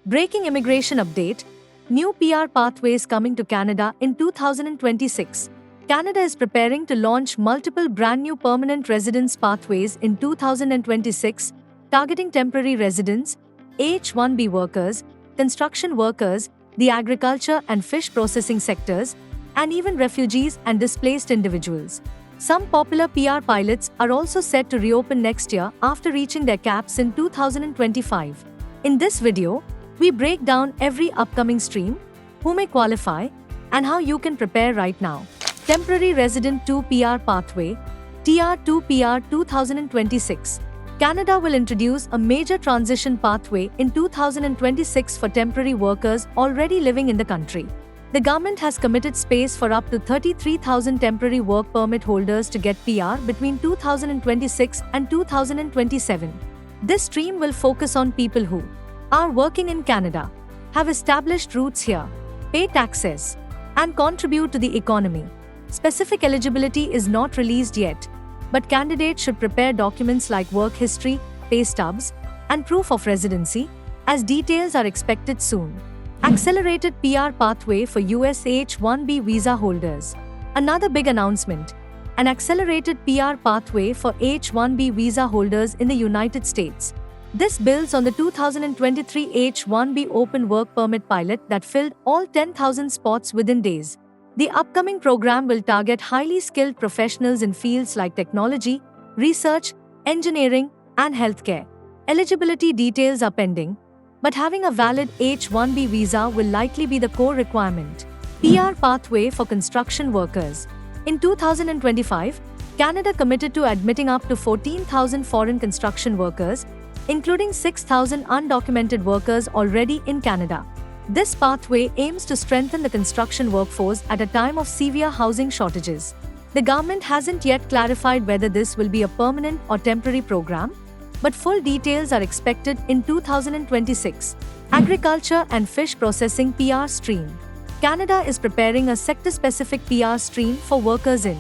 Breaking immigration update. New PR pathways coming to Canada in 2026. Canada is preparing to launch multiple brand new permanent residence pathways in 2026, targeting temporary residents, H-1B workers, construction workers, the agriculture and fish processing sectors, and even refugees and displaced individuals. Some popular PR pilots are also set to reopen next year after reaching their caps in 2025. In this video, we break down every upcoming stream, who may qualify, and how you can prepare right now. Temporary Resident 2 PR Pathway, TR2 PR 2026. Canada will introduce a major transition pathway in 2026 for temporary workers already living in the country. The government has committed space for up to 33,000 temporary work permit holders to get PR between 2026 and 2027. This stream will focus on people who are working in Canada, have established roots here, pay taxes, and contribute to the economy. Specific eligibility is not released yet, but candidates should prepare documents like work history, pay stubs, and proof of residency, as details are expected soon. Accelerated PR pathway for US H-1B visa holders. Another big announcement: an accelerated PR pathway for H-1B visa holders in the United States. This builds on the 2023 H-1B open work permit pilot that filled all 10,000 spots within days. The upcoming program will target highly skilled professionals in fields like technology, research, engineering, and healthcare. Eligibility details are pending, but having a valid H-1B visa will likely be the core requirement. PR pathway for construction workers. In 2025, Canada committed to admitting up to 14,000 foreign construction workers, including 6,000 undocumented workers already in Canada. This pathway aims to strengthen the construction workforce at a time of severe housing shortages. The government hasn't yet clarified whether this will be a permanent or temporary program, but full details are expected in 2026. Agriculture and fish processing PR stream. Canada is preparing a sector-specific PR stream for workers in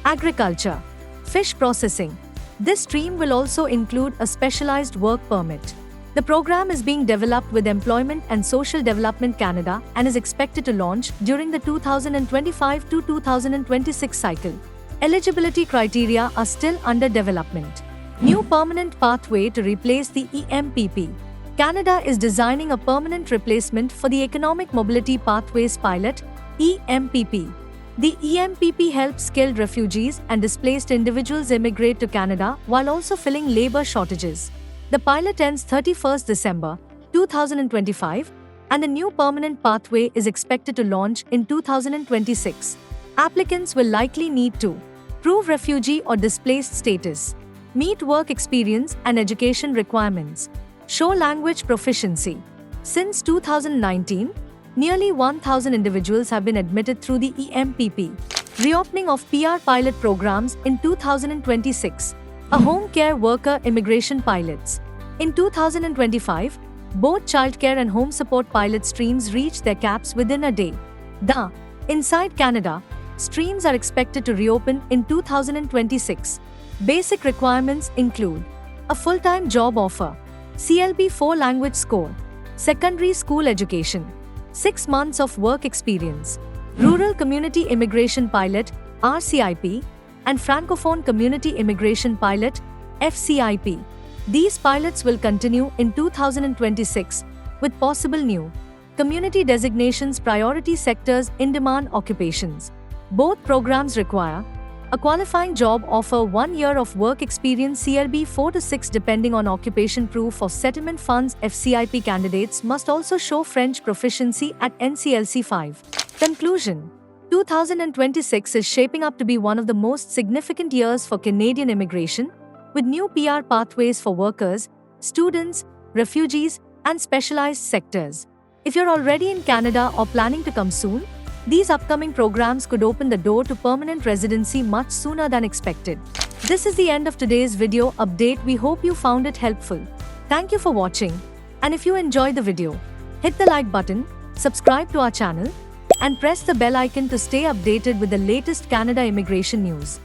agriculture, fish processing. This stream will also include a specialized work permit. The program is being developed with Employment and Social Development Canada and is expected to launch during the 2025 to 2026 cycle. Eligibility criteria are still under development. New permanent pathway to replace the EMPP. Canada is designing a permanent replacement for the Economic Mobility Pathways Pilot, EMPP. The EMPP helps skilled refugees and displaced individuals immigrate to Canada while also filling labor shortages. The pilot ends 31st December 2025, and the new permanent pathway is expected to launch in 2026. Applicants will likely need to prove refugee or displaced status, meet work experience and education requirements, show language proficiency. Since 2019, nearly 1,000 individuals have been admitted through the EMPP. Reopening of PR pilot programs in 2026. A home care worker immigration pilots. In 2025, both childcare and home support pilot streams reached their caps within a day. The Inside Canada streams are expected to reopen in 2026. Basic requirements include a full-time job offer, CLB 4 language score, secondary school education, 6 months of work experience, Rural Community Immigration Pilot (RCIP), and Francophone Community Immigration Pilot (FCIP). These pilots will continue in 2026 with possible new community designations priority sectors in demand occupations. Both programs require a qualifying job offer, 1 year of work experience, CLB 4 to 6 depending on occupation, proof of settlement funds. FCIP candidates must also show French proficiency at NCLC 5. Conclusion: 2026 is shaping up to be one of the most significant years for Canadian immigration, with new PR pathways for workers, students, refugees, and specialized sectors. If you're already in Canada or planning to come soon, these upcoming programs could open the door to permanent residency much sooner than expected. This is the end of today's video update. We hope you found it helpful. Thank you for watching, and if you enjoyed the video, hit the like button, subscribe to our channel, and press the bell icon to stay updated with the latest Canada immigration news.